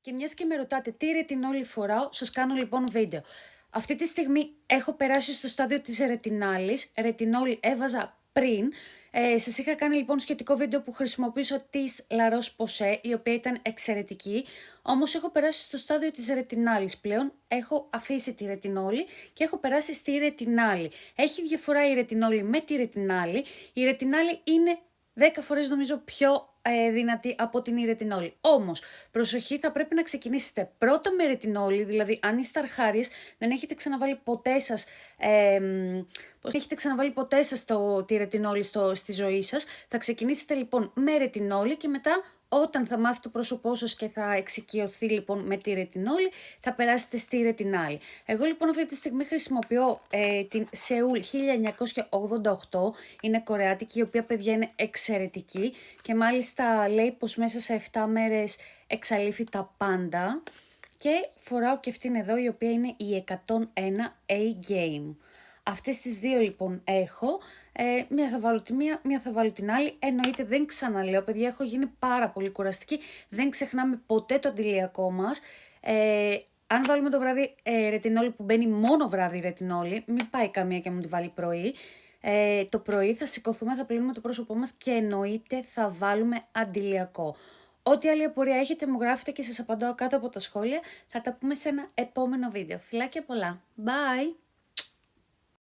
Και μιας και με ρωτάτε τι ρετινόλη φοράω, σας κάνω λοιπόν βίντεο. Αυτή τη στιγμή έχω περάσει στο στάδιο της ρετινάλης. Ρετινόλη έβαζα πριν. Σας είχα κάνει λοιπόν σχετικό βίντεο που χρησιμοποιήσω της La Roche-Posay, η οποία ήταν εξαιρετική. Όμως έχω περάσει στο στάδιο της ρετινάλης πλέον. Έχω αφήσει τη ρετινόλη και έχω περάσει στη ρετινάλη. Έχει διαφορά η ρετινόλη με τη ρετινάλη. Η ρετινάλη είναι 10 φορές νομίζω πιο δυνατή από την ρετινόλη. Όμως, προσοχή, θα πρέπει να ξεκινήσετε πρώτα με ρετινόλη, δηλαδή αν είστε αρχάριες, δεν έχετε ξαναβάλει ποτέ σας, τη ρετινόλη στη ζωή σας, θα ξεκινήσετε λοιπόν με ρετινόλη και μετά όταν θα μάθει το πρόσωπό σας και θα εξοικειωθεί λοιπόν με τη ρετινόλη, θα περάσετε στη ρετινάλη. Εγώ λοιπόν αυτή τη στιγμή χρησιμοποιώ την Seoul 1988, είναι κορεάτικη, η οποία παιδιά είναι εξαιρετική και μάλιστα λέει πως μέσα σε 7 μέρες εξαλείφει τα πάντα. Και φοράω και αυτήν εδώ, η οποία είναι η 101A Game. Αυτές τις δύο λοιπόν έχω, μία θα βάλω τη μία, μία θα βάλω την άλλη. Εννοείται δεν ξαναλέω παιδιά, έχω γίνει πάρα πολύ κουραστική, δεν ξεχνάμε ποτέ το αντιλιακό μας. Αν βάλουμε το βράδυ ρετινόλη που μπαίνει μόνο βράδυ ρετινόλη, μην πάει καμία και μου τη βάλει πρωί. Το πρωί θα σηκωθούμε, θα πλύνουμε το πρόσωπό μας και εννοείται θα βάλουμε αντιλιακό. Ό,τι άλλη απορία έχετε μου γράφετε και σας απαντώ κάτω από τα σχόλια. Θα τα πούμε σε ένα επόμενο βίντεο. Φιλάκια πολλά. Bye!